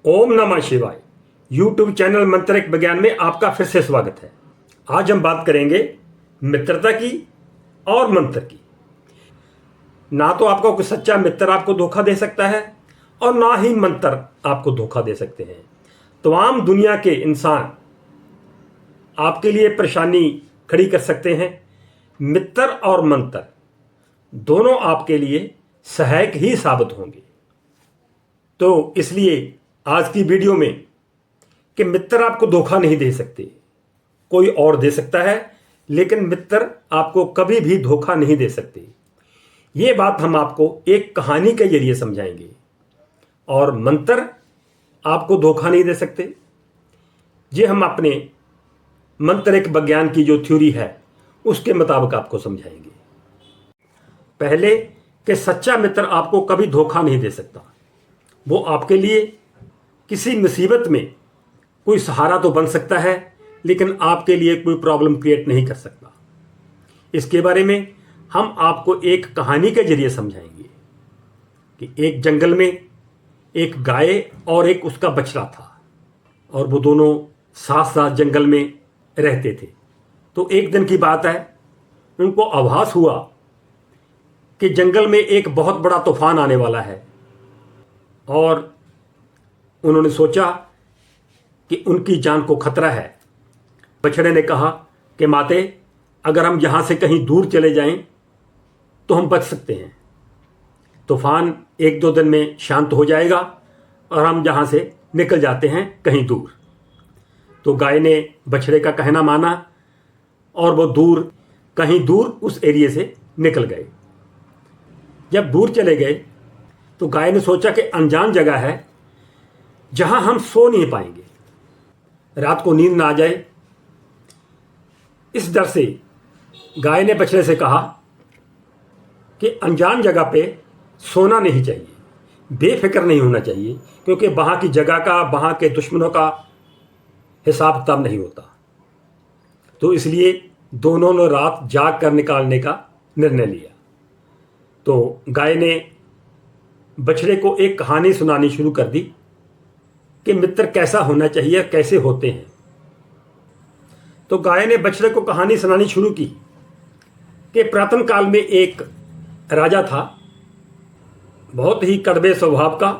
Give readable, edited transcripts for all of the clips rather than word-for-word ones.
ओम नमः शिवाय। YouTube channel मंत्रिक विज्ञान में आपका फिर से स्वागत है। आज हम बात करेंगे मित्रता की और मंत्र की। ना तो आपका कोई सच्चा मित्र आपको धोखा दे सकता है और ना ही मंत्र आपको धोखा दे सकते हैं। तमाम दुनिया के इंसान आपके लिए परेशानी खड़ी कर सकते हैं। मित्र और मंत्र दोनों आपके लिए सहायक ही साबित होंगे। तो इसलिए आज की वीडियो में कि मित्र आपको धोखा नहीं दे सकते, कोई और दे सकता है, लेकिन मित्र आपको कभी भी धोखा नहीं दे सकते। ये बात हम आपको एक कहानी के जरिए समझाएंगे। और मंत्र आपको धोखा नहीं दे सकते, ये हम अपने मंत्रिक विज्ञान की जो थ्योरी है उसके मुताबिक आपको समझाएंगे। पहले कि सच्चा मित्र आपको कभी धोखा नहीं दे सकता। वो आपके लिए किसी मुसीबत में कोई सहारा तो बन सकता है, लेकिन आपके लिए कोई प्रॉब्लम क्रिएट नहीं कर सकता। इसके बारे में हम आपको एक कहानी के जरिए समझाएंगे कि एक जंगल में एक गाय और एक उसका बछड़ा था, और वो दोनों साथ साथ जंगल में रहते थे। तो एक दिन की बात है, उनको आभास हुआ कि जंगल में एक बहुत बड़ा तूफान आने वाला है, और उन्होंने सोचा कि उनकी जान को खतरा है। बछड़े ने कहा कि माते, अगर हम यहाँ से कहीं दूर चले जाएं तो हम बच सकते हैं। तूफान एक दो दिन में शांत हो जाएगा और हम यहाँ से निकल जाते हैं कहीं दूर। तो गाय ने बछड़े का कहना माना और वो कहीं दूर उस एरिया से निकल गए। जब दूर चले गए तो गाय ने सोचा कि अनजान जगह है जहां हम सो नहीं पाएंगे, रात को नींद ना आ जाए। इस डर से गाय ने बछड़े से कहा कि अनजान जगह पे सोना नहीं चाहिए, बेफिक्र नहीं होना चाहिए, क्योंकि वहां की जगह का, वहां के दुश्मनों का हिसाब किताब नहीं होता। तो इसलिए दोनों ने रात जाग कर निकालने का निर्णय लिया। तो गाय ने बछड़े को एक कहानी सुनानी शुरू कर दी कि मित्र कैसा होना चाहिए, कैसे होते हैं। तो गाय ने बछड़े को कहानी सुनानी शुरू की कि प्राचीन काल में एक राजा था, बहुत ही कड़वे स्वभाव का।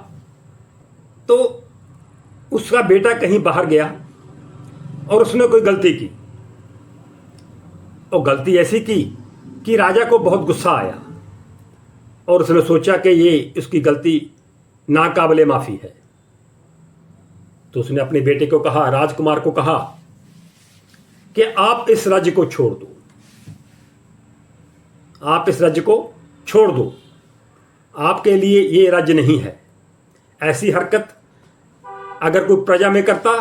तो उसका बेटा कहीं बाहर गया और उसने कोई गलती की, और गलती ऐसी की कि राजा को बहुत गुस्सा आया, और उसने सोचा कि ये उसकी गलती नाकाबिले माफ़ी है। तो उसने अपने बेटे को कहा, राजकुमार को कहा कि आप इस राज्य को छोड़ दो, आप इस राज्य को छोड़ दो, आपके लिए ये राज्य नहीं है। ऐसी हरकत अगर कोई प्रजा में करता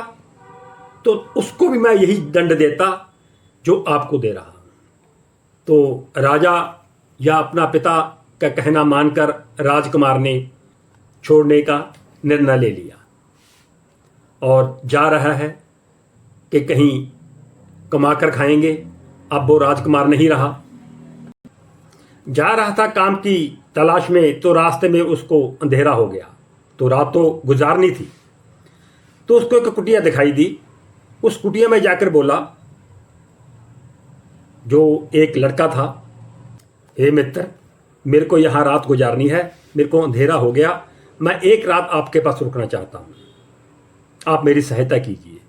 तो उसको भी मैं यही दंड देता जो आपको दे रहा। तो राजा या अपना पिता का कहना मानकर राजकुमार ने छोड़ने का निर्णय ले लिया और जा रहा है कि कहीं कमाकर खाएंगे। अब वो राजकुमार नहीं रहा, जा रहा था काम की तलाश में। तो रास्ते में उसको अंधेरा हो गया, तो रात तो गुजारनी थी। तो उसको एक कुटिया दिखाई दी। उस कुटिया में जाकर बोला, जो एक लड़का था, हे मित्र, मेरे को यहाँ रात गुजारनी है, मेरे को अंधेरा हो गया, मैं एक रात आपके पास रुकना चाहता हूँ, आप मेरी सहायता कीजिए।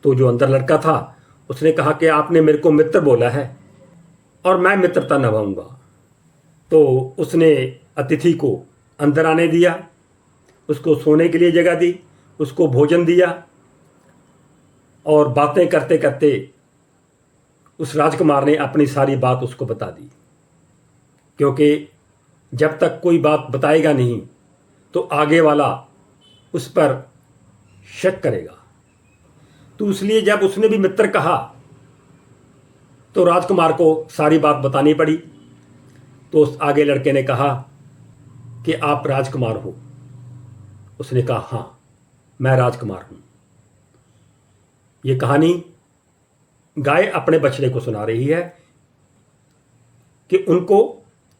तो जो अंदर लड़का था उसने कहा कि आपने मेरे को मित्र बोला है और मैं मित्रता निभाऊंगा। तो उसने अतिथि को अंदर आने दिया, उसको सोने के लिए जगह दी, उसको भोजन दिया, और बातें करते करते उस राजकुमार ने अपनी सारी बात उसको बता दी। क्योंकि जब तक कोई बात बताएगा नहीं तो आगे वाला उस पर शक करेगा। तो इसलिए जब उसने भी मित्र कहा तो राजकुमार को सारी बात बतानी पड़ी। तो उस आगे लड़के ने कहा कि आप राजकुमार हो? उसने कहा, हाँ, मैं राजकुमार हूं। ये कहानी गाय अपने बछड़े को सुना रही है कि उनको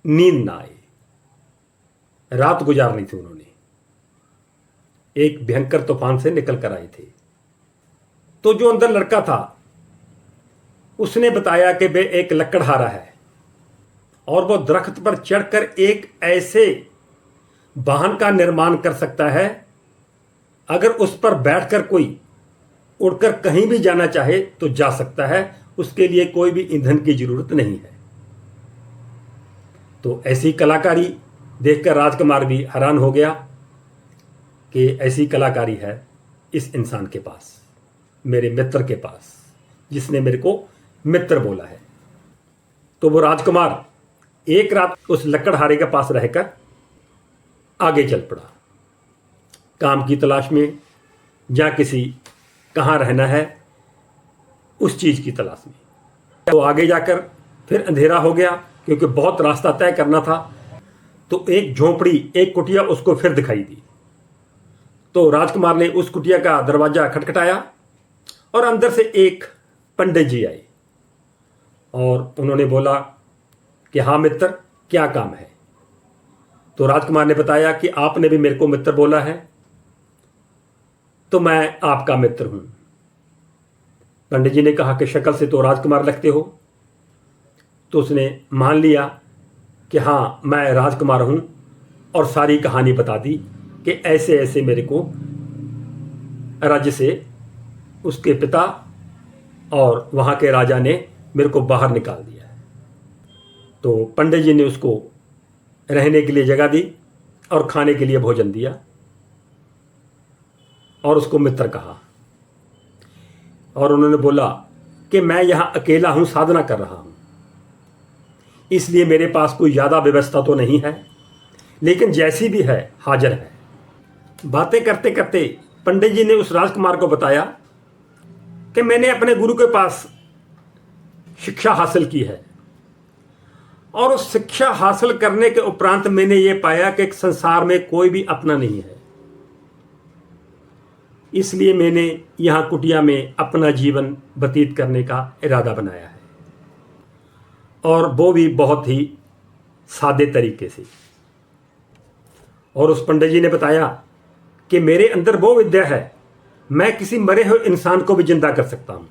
नींद ना आए, रात गुजारनी थी उन्होंने। एक भयंकर तूफान से निकल कर आए थे। तो जो अंदर लड़का था उसने बताया कि वे एक लकड़हारा है और वो दरख्त पर चढ़कर एक ऐसे वाहन का निर्माण कर सकता है, अगर उस पर बैठकर कोई उड़कर कहीं भी जाना चाहे तो जा सकता है, उसके लिए कोई भी ईंधन की जरूरत नहीं है। तो ऐसी कलाकारी देखकर राजकुमार भी हैरान हो गया कि ऐसी कलाकारी है इस इंसान के पास, मेरे मित्र के पास, जिसने मेरे को मित्र बोला है। तो वो राजकुमार एक रात उस लकड़हारे के पास रहकर आगे चल पड़ा, काम की तलाश में, या किसी कहाँ रहना है उस चीज़ की तलाश में। तो आगे जाकर फिर अंधेरा हो गया क्योंकि बहुत रास्ता तय करना था। तो एक झोंपड़ी, एक कुटिया उसको फिर दिखाई दी। तो राजकुमार ने उस कुटिया का दरवाज़ा खटखटाया और अंदर से एक पंडित जी आए और उन्होंने बोला कि हाँ मित्र, क्या काम है। तो राजकुमार ने बताया कि आपने भी मेरे को मित्र बोला है, तो मैं आपका मित्र हूं। पंडित जी ने कहा कि शक्ल से तो राजकुमार लगते हो। तो उसने मान लिया कि हाँ मैं राजकुमार हूं और सारी कहानी बता दी कि ऐसे ऐसे मेरे को राज्य से उसके पिता और वहाँ के राजा ने मेरे को बाहर निकाल दिया है। तो पंडित जी ने उसको रहने के लिए जगह दी और खाने के लिए भोजन दिया और उसको मित्र कहा। और उन्होंने बोला कि मैं यहाँ अकेला हूँ, साधना कर रहा हूँ, इसलिए मेरे पास कोई ज़्यादा व्यवस्था तो नहीं है, लेकिन जैसी भी है हाजिर है। बातें करते करते पंडित जी ने उस राजकुमार को बताया कि मैंने अपने गुरु के पास शिक्षा हासिल की है और उस शिक्षा हासिल करने के उपरांत मैंने ये पाया कि संसार में कोई भी अपना नहीं है, इसलिए मैंने यहाँ कुटिया में अपना जीवन व्यतीत करने का इरादा बनाया है, और वो भी बहुत ही सादे तरीके से। और उस पंडित जी ने बताया कि मेरे अंदर वो विद्या है, मैं किसी मरे हुए इंसान को भी जिंदा कर सकता हूं।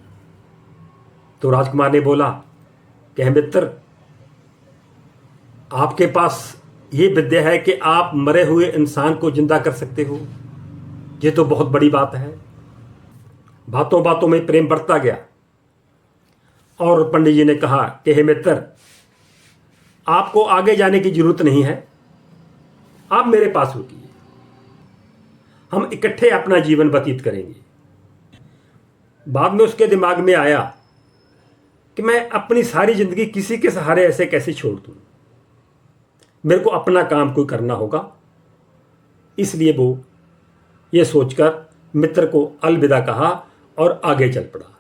तो राजकुमार ने बोला कि मित्र, आपके पास ये विद्या है कि आप मरे हुए इंसान को जिंदा कर सकते हो, ये तो बहुत बड़ी बात है। बातों बातों में प्रेम बढ़ता गया और पंडित जी ने कहा कि हे मित्र, आपको आगे जाने की जरूरत नहीं है, आप मेरे पास रुकिए, हम इकट्ठे अपना जीवन व्यतीत करेंगे। बाद में उसके दिमाग में आया कि मैं अपनी सारी जिंदगी किसी के सहारे ऐसे कैसे छोड़ दूं, मेरे को अपना काम कोई करना होगा। इसलिए वो ये सोचकर मित्र को अलविदा कहा और आगे चल पड़ा।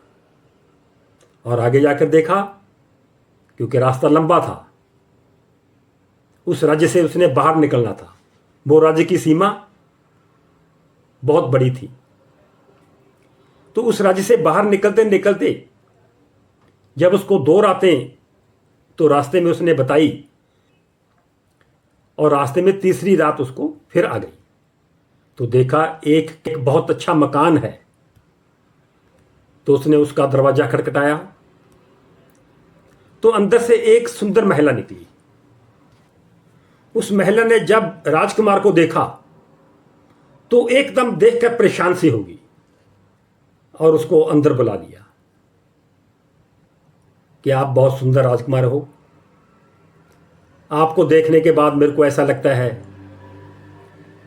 और आगे जाकर देखा, क्योंकि रास्ता लंबा था, उस राज्य से उसने बाहर निकलना था, वो राज्य की सीमा बहुत बड़ी थी। तो उस राज्य से बाहर निकलते निकलते जब उसको 2 रातें तो रास्ते में उसने बताई और रास्ते में तीसरी रात उसको फिर आ गई। तो देखा एक बहुत अच्छा मकान है। तो उसने उसका दरवाजा खटखटाया तो अंदर से एक सुंदर महिला निकली। उस महिला ने जब राजकुमार को देखा तो एकदम देखकर परेशान सी होगी और उसको अंदर बुला लिया कि आप बहुत सुंदर राजकुमार हो, आपको देखने के बाद मेरे को ऐसा लगता है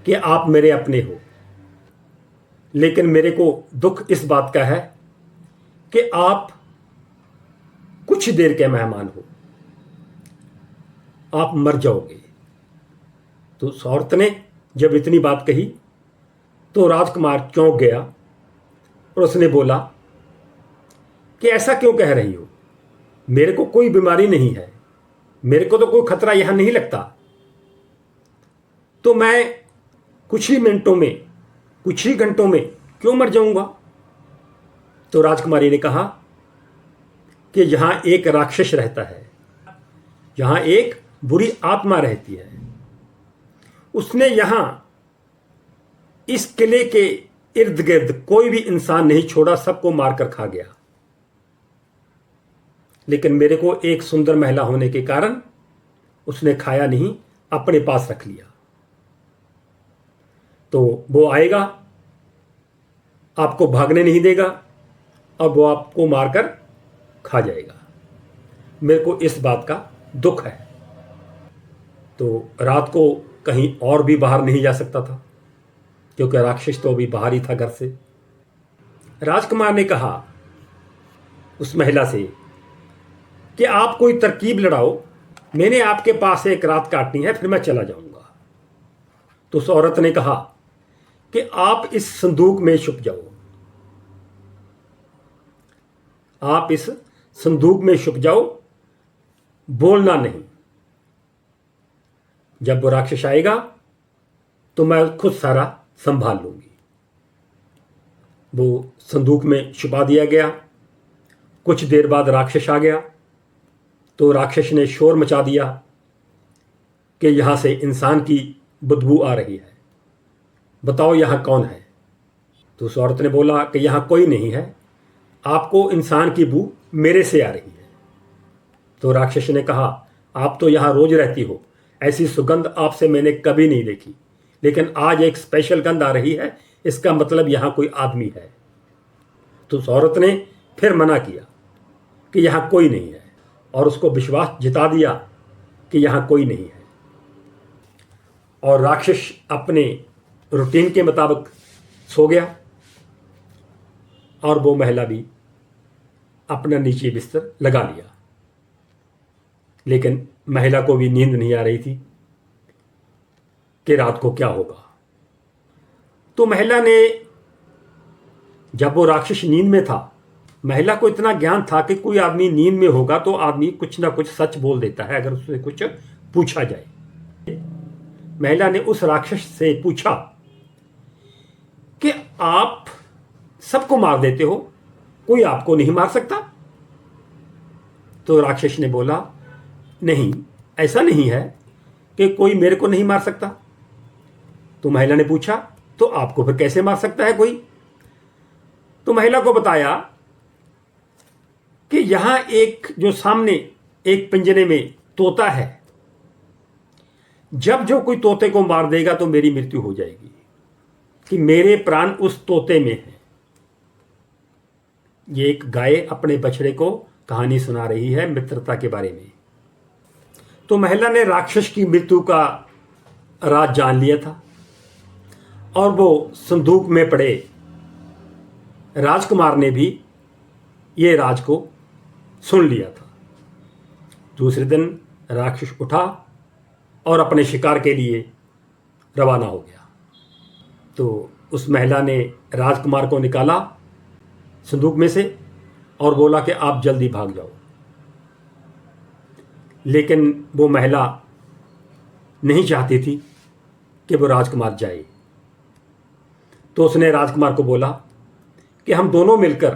कि आप मेरे अपने हो, लेकिन मेरे को दुख इस बात का है कि आप कुछ देर के मेहमान हो, आप मर जाओगे। तो उस औरत ने जब इतनी बात कही तो राजकुमार चौंक गया और उसने बोला कि ऐसा क्यों कह रही हो, मेरे को कोई बीमारी नहीं है, मेरे को तो कोई खतरा यहां नहीं लगता, तो मैं कुछ ही मिनटों में, कुछ ही घंटों में क्यों मर जाऊंगा। तो राजकुमारी ने कहा कि यहां एक राक्षस रहता है, यहां एक बुरी आत्मा रहती है, उसने यहां इस किले के इर्द गिर्द कोई भी इंसान नहीं छोड़ा, सबको मारकर खा गया। लेकिन मेरे को एक सुंदर महिला होने के कारण उसने खाया नहीं, अपने पास रख लिया। तो वो आएगा, आपको भागने नहीं देगा और वो आपको मारकर खा जाएगा। मेरे को इस बात का दुख है। तो रात को कहीं और भी बाहर नहीं जा सकता था, क्योंकि राक्षस तो अभी बाहर ही था घर से। राजकुमार ने कहा उस महिला से कि आप कोई तरकीब लड़ाओ, मैंने आपके पास एक रात काटनी है, फिर मैं चला जाऊंगा। तो उस औरत ने कहा कि आप इस संदूक में छुप जाओ, आप इस संदूक में छुप जाओ, बोलना नहीं। जब वो राक्षस आएगा तो मैं खुद सारा संभाल लूंगी। वो संदूक में छुपा दिया गया। कुछ देर बाद राक्षस आ गया। तो राक्षस ने शोर मचा दिया कि यहां से इंसान की बदबू आ रही है, बताओ यहां कौन है। तो उस औरत ने बोला कि यहां कोई नहीं है, आपको इंसान की बू मेरे से आ रही है। तो राक्षस ने कहा आप तो यहां रोज रहती हो, ऐसी सुगंध आपसे मैंने कभी नहीं देखी, लेकिन आज एक स्पेशल गंध आ रही है, इसका मतलब यहां कोई आदमी है। तो उस औरत ने फिर मना किया कि यहां कोई नहीं है, और उसको विश्वास जिता दिया कि यहां कोई नहीं है। और राक्षस अपने रूटीन के मुताबिक सो गया, और वो महिला भी अपना नीचे बिस्तर लगा लिया। लेकिन महिला को भी नींद नहीं आ रही थी कि रात को क्या होगा। तो महिला ने, जब वो राक्षस नींद में था, महिला को इतना ज्ञान था कि कोई आदमी नींद में होगा तो आदमी कुछ ना कुछ सच बोल देता है अगर उससे कुछ पूछा जाए। महिला ने उस राक्षस से पूछा कि आप सबको मार देते हो, कोई आपको नहीं मार सकता? तो राक्षस ने बोला नहीं, ऐसा नहीं है कि कोई मेरे को नहीं मार सकता। तो महिला ने पूछा तो आपको फिर कैसे मार सकता है कोई? तो महिला को बताया कि यहां एक जो सामने एक पिंजरे में तोता है, जब जो कोई तोते को मार देगा तो मेरी मृत्यु हो जाएगी, कि मेरे प्राण उस तोते में हैं। ये एक गाय अपने बछड़े को कहानी सुना रही है मित्रता के बारे में। तो महिला ने राक्षस की मृत्यु का राज जान लिया था, और वो संदूक में पड़े राजकुमार ने भी ये राज को सुन लिया था। दूसरे दिन राक्षस उठा और अपने शिकार के लिए रवाना हो गया। तो उस महिला ने राजकुमार को निकाला संदूक में से और बोला कि आप जल्दी भाग जाओ। लेकिन वो महिला नहीं चाहती थी कि वो राजकुमार जाए। तो उसने राजकुमार को बोला कि हम दोनों मिलकर,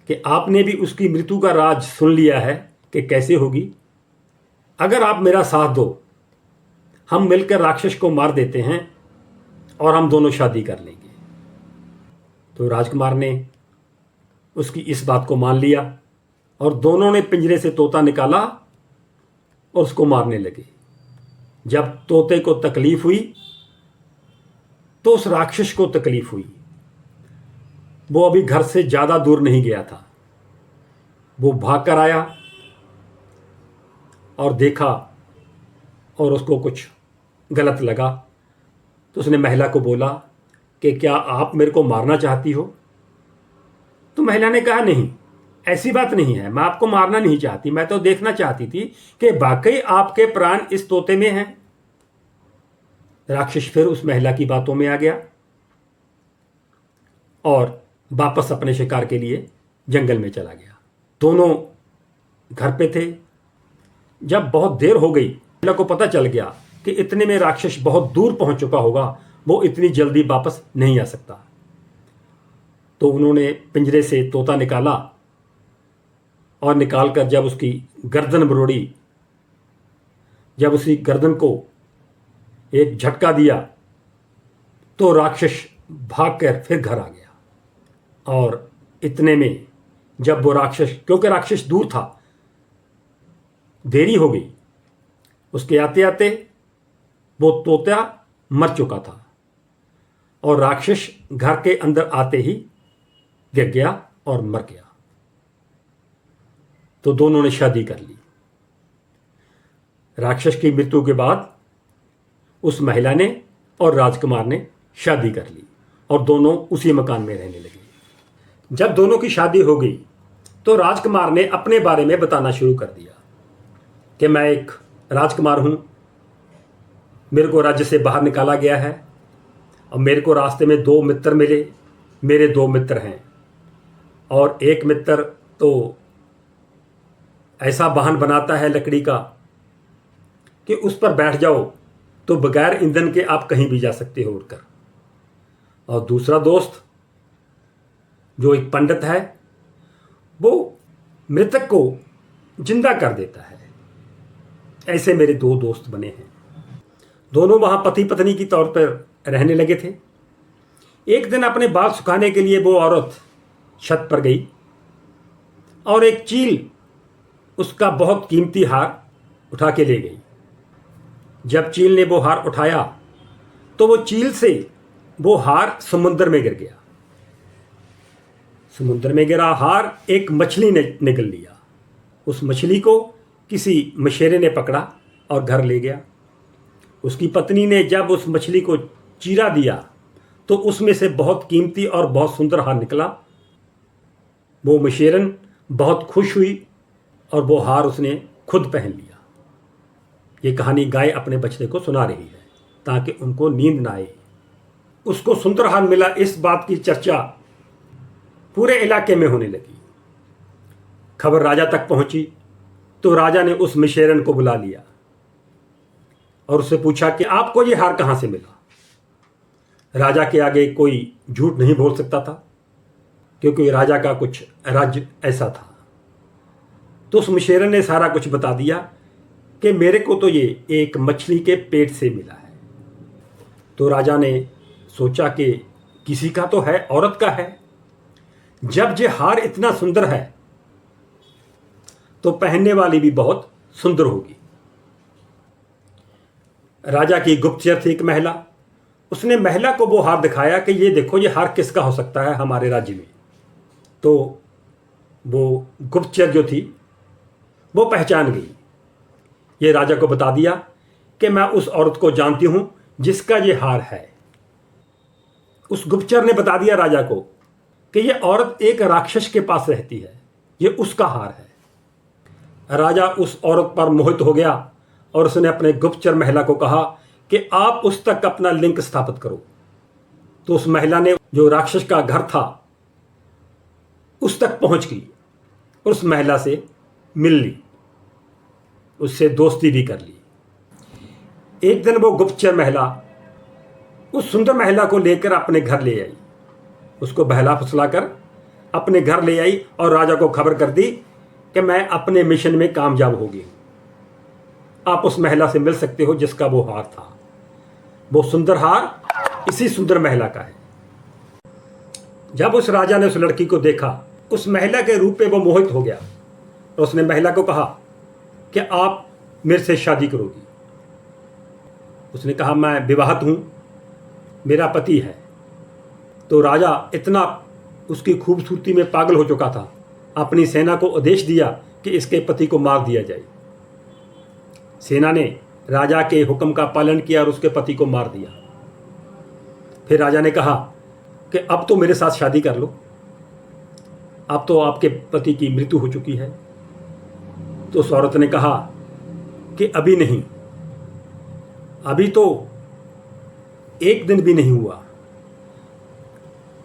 कि आपने भी उसकी मृत्यु का राज सुन लिया है कि कैसे होगी, अगर आप मेरा साथ दो, हम मिलकर राक्षस को मार देते हैं और हम दोनों शादी कर लेंगे। तो राजकुमार ने उसकी इस बात को मान लिया, और दोनों ने पिंजरे से तोता निकाला और उसको मारने लगे। जब तोते को तकलीफ हुई तो उस राक्षस को तकलीफ हुई। वो अभी घर से ज्यादा दूर नहीं गया था। वो भाग कर आया और देखा, और उसको कुछ गलत लगा। तो उसने महिला को बोला कि क्या आप मेरे को मारना चाहती हो? तो महिला ने कहा नहीं, ऐसी बात नहीं है, मैं आपको मारना नहीं चाहती, मैं तो देखना चाहती थी कि वाकई आपके प्राण इस तोते में हैं। राक्षस फिर उस महिला की बातों में आ गया और वापस अपने शिकार के लिए जंगल में चला गया। दोनों घर पे थे। जब बहुत देर हो गई, महिला को पता चल गया कि इतने में राक्षस बहुत दूर पहुंच चुका होगा, वो इतनी जल्दी वापस नहीं आ सकता। तो उन्होंने पिंजरे से तोता निकाला और निकालकर जब उसकी गर्दन मरोड़ी, जब उसी गर्दन को एक झटका दिया तो राक्षस भागकर फिर घर आ गया। और इतने में जब वो राक्षस, क्योंकि राक्षस दूर था, देरी हो गई, उसके आते आते वो तोता मर चुका था और राक्षस घर के अंदर आते ही गिर गया और मर गया। तो दोनों ने शादी कर ली। राक्षस की मृत्यु के बाद उस महिला ने और राजकुमार ने शादी कर ली और दोनों उसी मकान में रहने लगे। जब दोनों की शादी हो गई तो राजकुमार ने अपने बारे में बताना शुरू कर दिया कि मैं एक राजकुमार हूं, मेरे को राज्य से बाहर निकाला गया है और मेरे को रास्ते में 2 मित्र मिले। मेरे 2 मित्र हैं और एक मित्र तो ऐसा वाहन बनाता है लकड़ी का कि उस पर बैठ जाओ तो बगैर ईंधन के आप कहीं भी जा सकते हो उड़कर। और दूसरा दोस्त जो एक पंडित है, वो मृतक को जिंदा कर देता है। ऐसे मेरे 2 दोस्त बने हैं। दोनों वहां पति पत्नी की तौर पर रहने लगे थे। एक दिन अपने बाल सुखाने के लिए वो औरत छत पर गई और एक चील उसका बहुत कीमती हार उठा के ले गई। जब चील ने वो हार उठाया तो वो चील से वो हार समुद्र में गिर गया। समुद्र में गिरा हार एक मछली ने निगल लिया। उस मछली को किसी मछेरे ने पकड़ा और घर ले गया। उसकी पत्नी ने जब उस मछली को चीरा दिया तो उसमें से बहुत कीमती और बहुत सुंदर हार निकला। वो मछेरन बहुत खुश हुई और वो हार उसने खुद पहन लिया। ये कहानी गाय अपने बछड़े को सुना रही है ताकि उनको नींद ना आए। उसको सुंदर हार मिला, इस बात की चर्चा पूरे इलाके में होने लगी। खबर राजा तक पहुंची तो राजा ने उस मछेरन को बुला लिया और उससे पूछा कि आपको ये हार कहां से मिला। राजा के आगे कोई झूठ नहीं बोल सकता था क्योंकि राजा का कुछ राज्य ऐसा था। तो उस मछेरन ने सारा कुछ बता दिया कि मेरे को तो ये एक मछली के पेट से मिला है। तो राजा ने सोचा कि किसी का तो है, औरत का है। जब ये हार इतना सुंदर है तो पहनने वाली भी बहुत सुंदर होगी। राजा की गुप्तचर थी एक महिला। उसने महिला को वो हार दिखाया कि ये देखो, ये हार किसका हो सकता है हमारे राज्य में। तो वो गुप्तचर जो थी वो पहचान गई। ये राजा को बता दिया कि मैं उस औरत को जानती हूं जिसका ये हार है। उस गुप्तचर ने बता दिया राजा को कि ये औरत एक राक्षस के पास रहती है, ये उसका हार है। राजा उस औरत पर मोहित हो गया और उसने अपने गुप्तचर महिला को कहा कि आप उस तक अपना लिंक स्थापित करो। तो उस महिला ने जो राक्षस का घर था उस तक पहुंच गई, उस महिला से मिल ली, उससे दोस्ती भी कर ली। एक दिन वो गुप्तचर महिला उस सुंदर महिला को लेकर अपने घर ले आई। उसको बहला फुसला कर अपने घर ले आई और राजा को खबर कर दी कि मैं अपने मिशन में कामयाब हो गई। आप उस महिला से मिल सकते हो जिसका वो हार था। वो सुंदर हार इसी सुंदर महिला का है। जब उस राजा ने उस लड़की को देखा, उस महिला के रूप में वो मोहित हो गया और उसने महिला को कहा कि आप मेरे से शादी करोगी। उसने कहा मैं विवाहित हूं, मेरा पति है। तो राजा इतना उसकी खूबसूरती में पागल हो चुका था, अपनी सेना को आदेश दिया कि इसके पति को मार दिया जाए। सेना ने राजा के हुक्म का पालन किया और उसके पति को मार दिया। फिर राजा ने कहा कि अब तो मेरे साथ शादी कर लो, अब तो आपके पति की मृत्यु हो चुकी है। तो उस औरत ने कहा कि अभी नहीं, अभी तो एक दिन भी नहीं हुआ।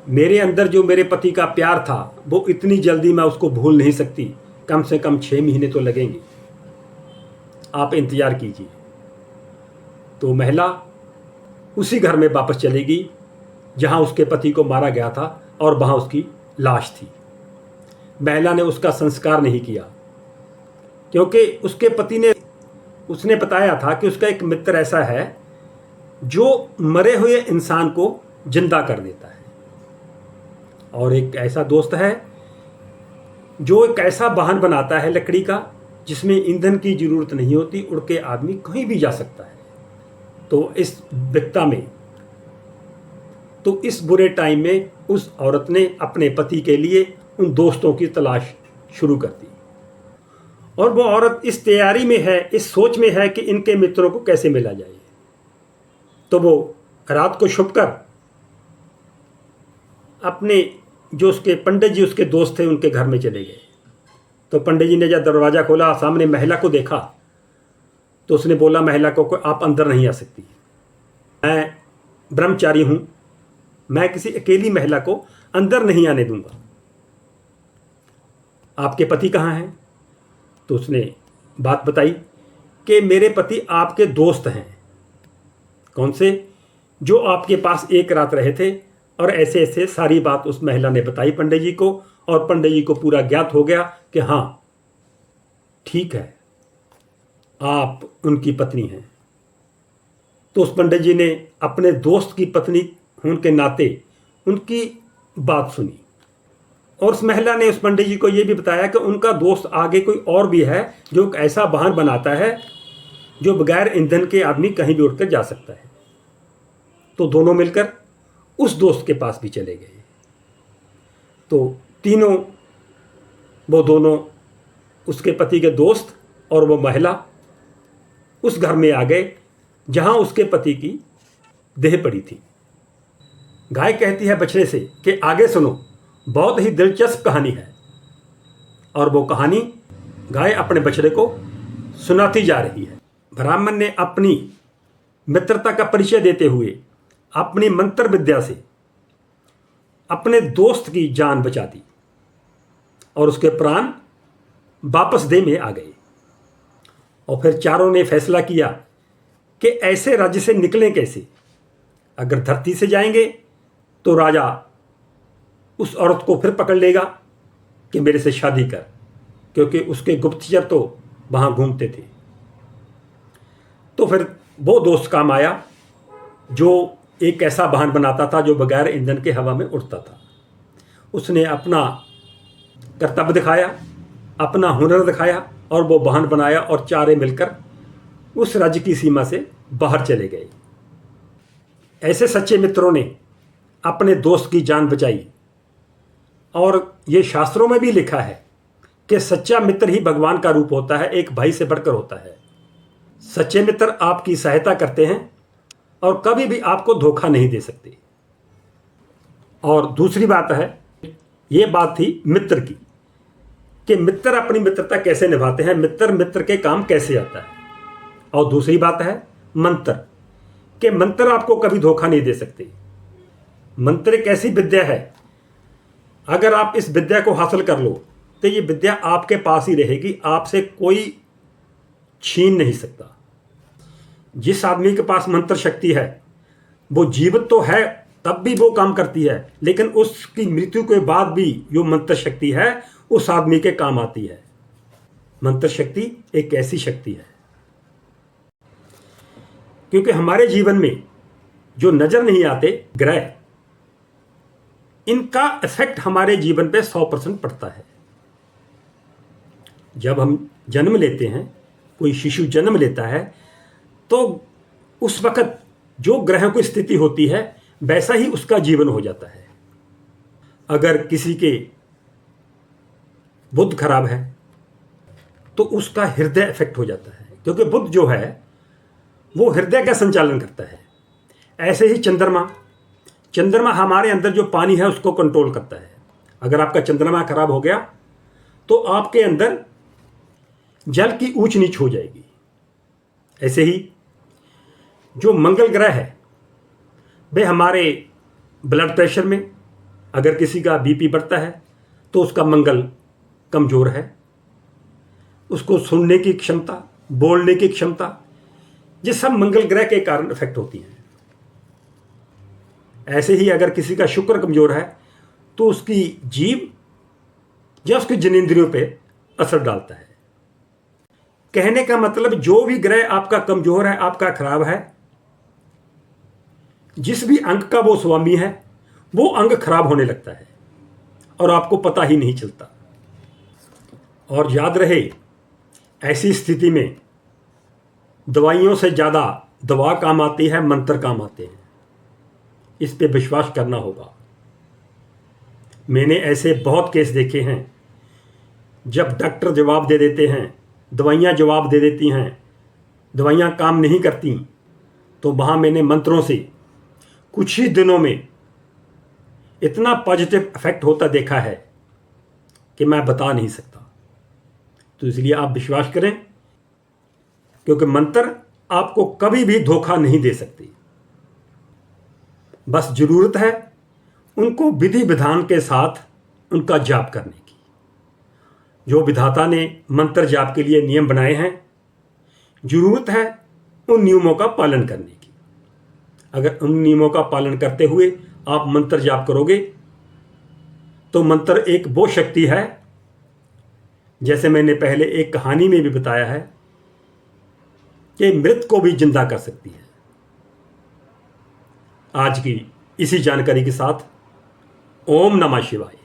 मेरे अंदर जो मेरे पति का प्यार था वो इतनी जल्दी मैं उसको भूल नहीं सकती, कम से कम 6 महीने तो लगेंगे, आप इंतजार कीजिए। तो महिला उसी घर में वापस चलेगी जहां उसके पति को मारा गया था और वहां उसकी लाश थी। महिला ने उसका संस्कार नहीं किया क्योंकि उसके पति ने उसने बताया था कि उसका एक मित्र ऐसा है जो मरे हुए इंसान को जिंदा कर देता है। और एक ऐसा दोस्त है जो एक ऐसा वाहन बनाता है लकड़ी का जिसमें ईंधन की जरूरत नहीं होती, उड़ के आदमी कहीं भी जा सकता है। तो इस विपदा में, तो इस बुरे टाइम में उस औरत ने अपने पति के लिए उन दोस्तों की तलाश शुरू कर दी। और वो औरत इस तैयारी में है, इस सोच में है कि इनके मित्रों को कैसे मिला जाए। तो वो रात को छुपकर अपने जो उसके पंडित जी उसके दोस्त थे उनके घर में चले गए। तो पंडित जी ने जब दरवाज़ा खोला, सामने महिला को देखा, तो उसने बोला महिला को आप अंदर नहीं आ सकती, मैं ब्रह्मचारी हूँ, मैं किसी अकेली महिला को अंदर नहीं आने दूंगा। आपके पति कहाँ हैं? तो उसने बात बताई कि मेरे पति आपके दोस्त हैं। कौन से? जो आपके पास एक रात रहे थे। और ऐसे ऐसे सारी बात उस महिला ने बताई पंडित जी को, और पंडित जी को पूरा ज्ञात हो गया कि हाँ ठीक है, आप उनकी पत्नी हैं। तो उस पंडित जी ने अपने दोस्त की पत्नी होने के नाते उनकी बात सुनी। और उस महिला ने उस पंडित जी को यह भी बताया कि उनका दोस्त आगे कोई और भी है जो एक ऐसा वाहन बनाता है जो बगैर ईंधन के आदमी कहीं भी उड़कर जा सकता है। तो दोनों मिलकर उस दोस्त के पास भी चले गए। तो तीनों, वो दोनों, उसके पति के दोस्त और वो महिला उस घर में आ गए जहां उसके पति की देह पड़ी थी। गाय कहती है बछड़े से कि आगे सुनो, बहुत ही दिलचस्प कहानी है। और वो कहानी गाय अपने बछड़े को सुनाती जा रही है। ब्राह्मण ने अपनी मित्रता का परिचय देते हुए अपनी मंत्र विद्या से अपने दोस्त की जान बचा दी और उसके प्राण वापस देह में आ गए। और फिर चारों ने फैसला किया कि ऐसे राज्य से निकलें कैसे। अगर धरती से जाएंगे तो राजा उस औरत को फिर पकड़ लेगा कि मेरे से शादी कर, क्योंकि उसके गुप्तचर तो वहां घूमते थे। तो फिर वो दोस्त काम आया जो एक ऐसा वाहन बनाता था जो बगैर ईंधन के हवा में उड़ता था। उसने अपना कर्तव्य दिखाया, अपना हुनर दिखाया और वो वाहन बनाया और चारे मिलकर उस राज्य की सीमा से बाहर चले गए। ऐसे सच्चे मित्रों ने अपने दोस्त की जान बचाई। और ये शास्त्रों में भी लिखा है कि सच्चा मित्र ही भगवान का रूप होता है, एक भाई से बढ़कर होता है। सच्चे मित्र आपकी सहायता करते हैं और कभी भी आपको धोखा नहीं दे सकते। और दूसरी बात है, ये बात थी मित्र की कि मित्र अपनी मित्रता कैसे निभाते हैं, मित्र मित्र के काम कैसे आता है। और दूसरी बात है मंत्र, कि मंत्र आपको कभी धोखा नहीं दे सकते। मंत्र एक ऐसी विद्या है, अगर आप इस विद्या को हासिल कर लो तो ये विद्या आपके पास ही रहेगी, आपसे कोई छीन नहीं सकता। जिस आदमी के पास मंत्र शक्ति है वो जीवित तो है तब भी वो काम करती है, लेकिन उसकी मृत्यु के बाद भी जो मंत्र शक्ति है उस आदमी के काम आती है। मंत्र शक्ति एक ऐसी शक्ति है, क्योंकि हमारे जीवन में जो नजर नहीं आते ग्रह, इनका इफेक्ट हमारे जीवन पे 100% पड़ता है। जब हम जन्म लेते हैं, कोई शिशु जन्म लेता है, तो उस वक्त जो ग्रहों की स्थिति होती है वैसा ही उसका जीवन हो जाता है। अगर किसी के बुध खराब है तो उसका हृदय इफेक्ट हो जाता है, क्योंकि बुध जो है वो हृदय का संचालन करता है। ऐसे ही चंद्रमा हमारे अंदर जो पानी है उसको कंट्रोल करता है। अगर आपका चंद्रमा खराब हो गया तो आपके अंदर जल की ऊंच नीच हो जाएगी। ऐसे ही जो मंगल ग्रह है वे हमारे ब्लड प्रेशर में, अगर किसी का बीपी बढ़ता है तो उसका मंगल कमजोर है, उसको सुनने की क्षमता, बोलने की क्षमता, ये सब मंगल ग्रह के कारण इफेक्ट होती है। ऐसे ही अगर किसी का शुक्र कमजोर है तो उसकी जीभ या उसके जनेंद्रियों पे असर डालता है। कहने का मतलब जो भी ग्रह आपका कमजोर है, आपका खराब है, जिस भी अंग का वो स्वामी है वो अंग खराब होने लगता है और आपको पता ही नहीं चलता। और याद रहे, ऐसी स्थिति में दवाइयों से ज़्यादा दवा काम आती है, मंत्र काम आते हैं। इस पे विश्वास करना होगा। मैंने ऐसे बहुत केस देखे हैं, जब डॉक्टर जवाब दे देते हैं, दवाइयाँ जवाब दे देती हैं, दवाइयाँ काम नहीं करती, तो वहाँ मैंने मंत्रों से कुछ ही दिनों में इतना पॉजिटिव इफेक्ट होता देखा है कि मैं बता नहीं सकता। तो इसलिए आप विश्वास करें, क्योंकि मंत्र आपको कभी भी धोखा नहीं दे सकते। बस जरूरत है उनको विधि विधान के साथ उनका जाप करने की। जो विधाता ने मंत्र जाप के लिए नियम बनाए हैं, जरूरत है उन नियमों का पालन करने की। अगर उन नियमों का पालन करते हुए आप मंत्र जाप करोगे तो मंत्र एक वो शक्ति है, जैसे मैंने पहले एक कहानी में भी बताया है, कि मृत को भी जिंदा कर सकती है। आज की इसी जानकारी के साथ ओम नमः शिवाय।